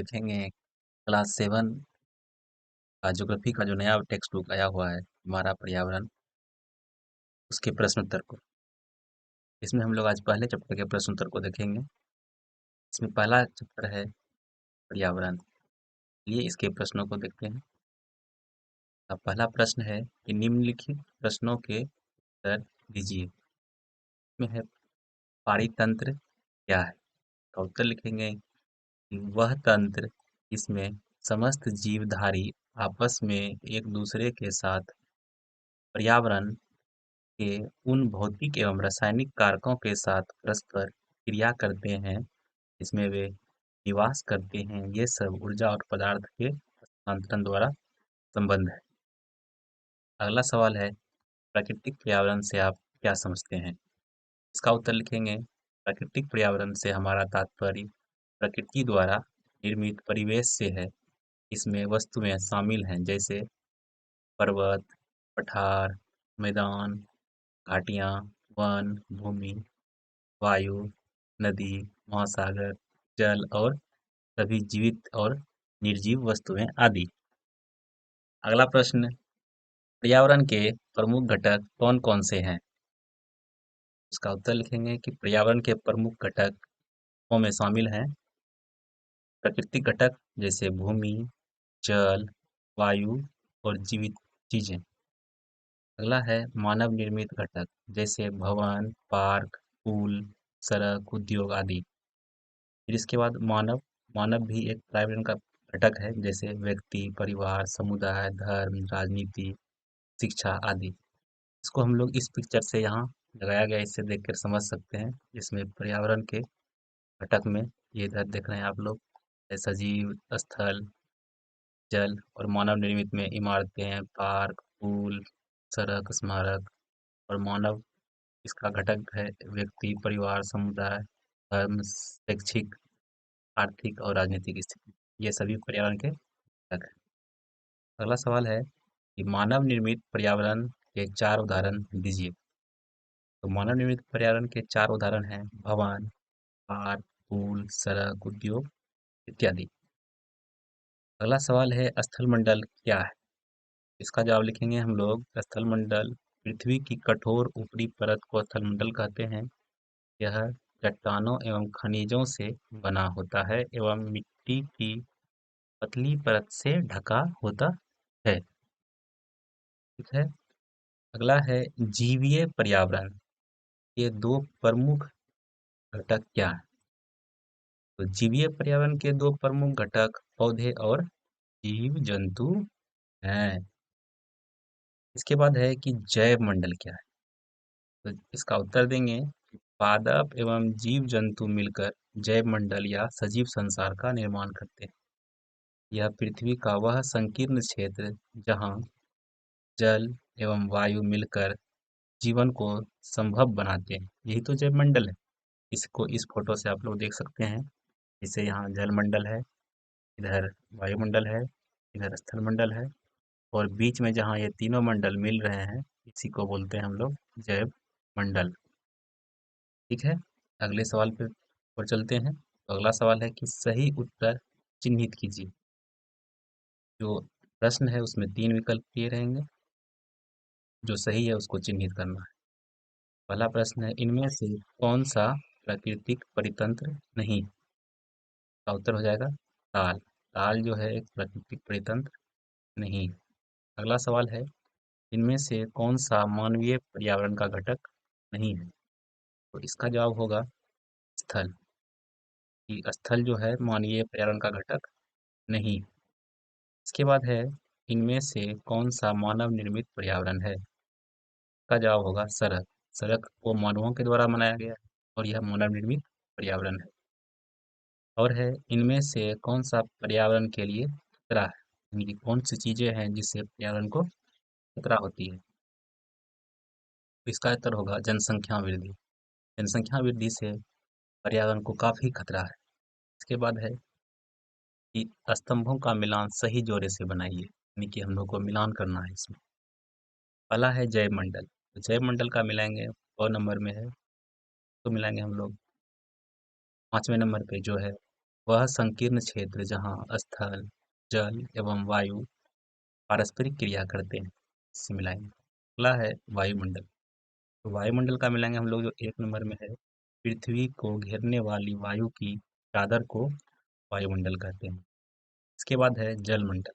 देखेंगे क्लास 7 का ज्योग्राफी का जो नया टेक्स्ट बुक आया हुआ है हमारा पर्यावरण, उसके प्रश्न उत्तर को। इसमें हम लोग आज पहले चैप्टर के प्रश्न उत्तर को देखेंगे। इसमें पहला चैप्टर है पर्यावरण। ये इसके प्रश्नों को देखते हैं। अब पहला प्रश्न है कि निम्नलिखित प्रश्नों के उत्तर दीजिए। इसमें है पारितंत्र क्या है? का उत्तर लिखेंगे कि वह तंत्र जिसमें समस्त जीवधारी आपस में एक दूसरे के साथ पर्यावरण के उन भौतिक एवं रासायनिक कारकों के साथ परस्पर क्रिया करते हैं जिसमें वे निवास करते हैं। ये सब ऊर्जा और पदार्थ के हस्तांतरण द्वारा संबंध है। अगला सवाल है, प्राकृतिक पर्यावरण से आप क्या समझते हैं? इसका उत्तर लिखेंगे, प्राकृतिक पर्यावरण से हमारा तात्पर्य प्रकृति द्वारा निर्मित परिवेश से है। इसमें वस्तुएं शामिल हैं जैसे पर्वत, पठार, मैदान, घाटियां, वन, भूमि, वायु, नदी, महासागर, जल और सभी जीवित और निर्जीव वस्तुएं आदि। अगला प्रश्न, पर्यावरण के प्रमुख घटक कौन कौन से हैं? इसका उत्तर लिखेंगे कि पर्यावरण के प्रमुख घटकों में शामिल हैं प्राकृतिक घटक जैसे भूमि, जल, वायु और जीवित चीजें। अगला है मानव निर्मित घटक जैसे भवन, पार्क, पुल, सड़क, उद्योग आदि। फिर इसके बाद मानव मानव भी एक पर्यावरण का घटक है जैसे व्यक्ति, परिवार, समुदाय, धर्म, राजनीति, शिक्षा आदि। इसको हम लोग इस पिक्चर से यहाँ लगाया गया, इससे देखकर समझ सकते हैं। इसमें पर्यावरण के घटक में ये इधर देख रहे हैं आप लोग, सजीव, स्थल, जल और मानव निर्मित में इमारतें, पार्क, पुल, सड़क, स्मारक। और मानव इसका घटक है व्यक्ति, परिवार, समुदाय, धर्म, शैक्षिक, आर्थिक और राजनीतिक स्थिति। ये सभी पर्यावरण के घटक हैं। अगला सवाल है कि मानव निर्मित पर्यावरण के 4 उदाहरण दीजिए। तो मानव निर्मित पर्यावरण के 4 उदाहरण हैं भवन, पार्क, पुल, सड़क, उद्योग इत्यादि। अगला सवाल है स्थलमंडल क्या है? इसका जवाब लिखेंगे हम लोग, स्थलमंडल पृथ्वी की कठोर ऊपरी परत को स्थलमंडल कहते हैं। यह चट्टानों एवं खनिजों से बना होता है एवं मिट्टी की पतली परत से ढका होता है। ठीक है। अगला है जीवीय पर्यावरण। ये 2 प्रमुख घटक क्या हैं? तो जीवीय पर्यावरण के 2 प्रमुख घटक पौधे और जीव जंतु हैं। इसके बाद है कि जैव मंडल क्या है? तो इसका उत्तर देंगे कि पादप एवं जीव जंतु मिलकर जैव मंडल या सजीव संसार का निर्माण करते हैं। यह पृथ्वी का वह संकीर्ण क्षेत्र जहाँ जल एवं वायु मिलकर जीवन को संभव बनाते हैं, यही तो जैव मंडल है। इसको इस फोटो से आप लोग देख सकते हैं। जैसे यहाँ जल मंडल है, इधर वायुमंडल है, इधर स्थल मंडल है और बीच में जहाँ ये तीनों मंडल मिल रहे हैं, इसी को बोलते हैं हम लोग जैव मंडल। ठीक है। अगले सवाल पे और चलते हैं। तो अगला सवाल है कि सही उत्तर चिन्हित कीजिए। जो प्रश्न है उसमें 3 विकल्प दिए रहेंगे, जो सही है उसको चिन्हित करना है। पहला प्रश्न है, इनमें से कौन सा प्राकृतिक परितंत्र नहीं? का उत्तर हो जाएगा ताल। ताल जो है एक प्राकृतिक परितंत्र नहीं। अगला सवाल है, इनमें से कौन सा मानवीय पर्यावरण का घटक नहीं है? तो इसका जवाब होगा स्थल। कि स्थल जो है मानवीय पर्यावरण का घटक नहीं। इसके बाद है, इनमें से कौन सा मानव निर्मित पर्यावरण है? का जवाब होगा सड़क। सड़क को मानवों के द्वारा बनाया गया है और यह मानव निर्मित पर्यावरण है। और है, इनमें से कौन सा पर्यावरण के लिए खतरा है? यानी कि कौन सी चीजें हैं जिससे पर्यावरण को खतरा होती है? तो इसका उत्तर होगा जनसंख्या वृद्धि। जनसंख्या वृद्धि से पर्यावरण को काफी खतरा है। इसके बाद है कि स्तंभों का मिलान सही जोड़े से बनाइए, यानी कि हम लोग को मिलान करना है इसमें। पहला है जैव मंडल। तो जैव मंडल का मिलाएंगे 100 नंबर में है, तो मिलाएंगे हम लोग 5वें नंबर पे जो है वह संकीर्ण क्षेत्र जहाँ स्थल, जल एवं वायु पारस्परिक क्रिया करते हैं, इससे मिलाएंगे। अगला है वायुमंडल। तो वायुमंडल का मिलाएंगे हम लोग, जो 1 नंबर में है, पृथ्वी को घेरने वाली वायु की चादर को वायुमंडल कहते हैं। इसके बाद है जलमंडल।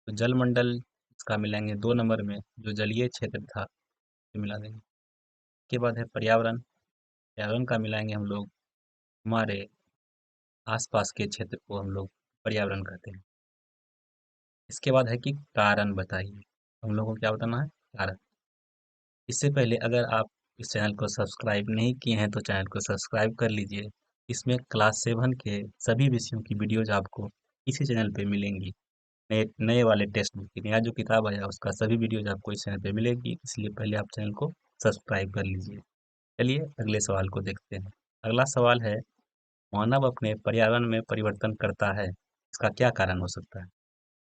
तो जलमंडल इसका मिलाएंगे 2 नंबर में, जो जलीय क्षेत्र था, ये मिला देंगे। इसके बाद है पर्यावरण। पर्यावरण का मिलाएंगे हम लोग, हमारे आसपास के क्षेत्र को हम लोग पर्यावरण कहते हैं। इसके बाद है कि कारण बताइए। हम लोग को क्या बताना है? कारण। इससे पहले अगर आप इस चैनल को सब्सक्राइब नहीं किए हैं तो चैनल को सब्सक्राइब कर लीजिए। इसमें क्लास 7 के सभी विषयों की वीडियोज आपको इसी चैनल पे मिलेंगी। नए नए वाले टेक्स्ट बुक की नया जो किताब आया उसका सभी वीडियोज आपको इस चैनल पे मिलेगी, इसलिए पहले आप चैनल को सब्सक्राइब कर लीजिए। चलिए अगले सवाल को देखते हैं। अगला सवाल है, मानव अपने पर्यावरण में परिवर्तन करता है, इसका क्या कारण हो सकता है?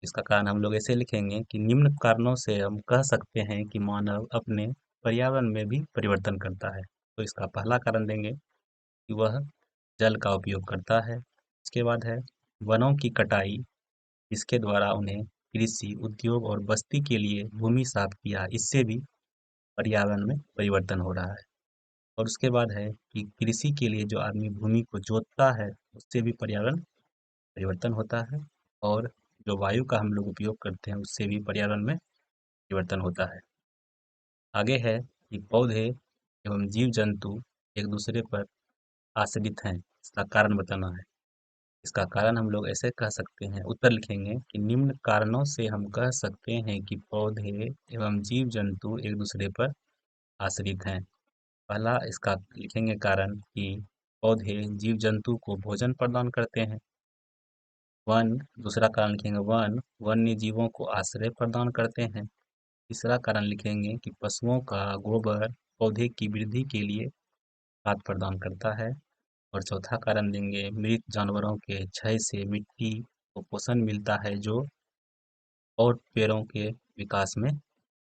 इसका कारण हम लोग ऐसे लिखेंगे कि निम्न कारणों से हम कह सकते हैं कि मानव अपने पर्यावरण में भी परिवर्तन करता है। तो इसका पहला कारण देंगे कि वह जल का उपयोग करता है। इसके बाद है वनों की कटाई, जिसके द्वारा उन्हें कृषि, उद्योग और बस्ती के लिए भूमि साफ किया, इससे भी पर्यावरण में परिवर्तन हो रहा है। और उसके बाद है कि कृषि के लिए जो आदमी भूमि को जोतता है, उससे भी पर्यावरण परिवर्तन होता है। और जो वायु का हम लोग उपयोग करते हैं, उससे भी पर्यावरण में परिवर्तन होता है। आगे है कि पौधे एवं जीव जंतु एक दूसरे पर आश्रित हैं, इसका कारण बताना है। इसका कारण हम लोग ऐसे कह सकते हैं, उत्तर लिखेंगे कि निम्न कारणों से हम कह सकते हैं कि पौधे एवं जीव जंतु एक दूसरे पर आश्रित हैं। पहला इसका लिखेंगे कारण कि पौधे जीव जंतु को भोजन प्रदान करते हैं। वन, दूसरा कारण लिखेंगे वन वन्य जीवों को आश्रय प्रदान करते हैं। तीसरा कारण लिखेंगे कि पशुओं का गोबर पौधे की वृद्धि के लिए खाद प्रदान करता है। और चौथा कारण देंगे, मृत जानवरों के क्षय से मिट्टी को पोषण मिलता है, जो और पेड़ों के विकास में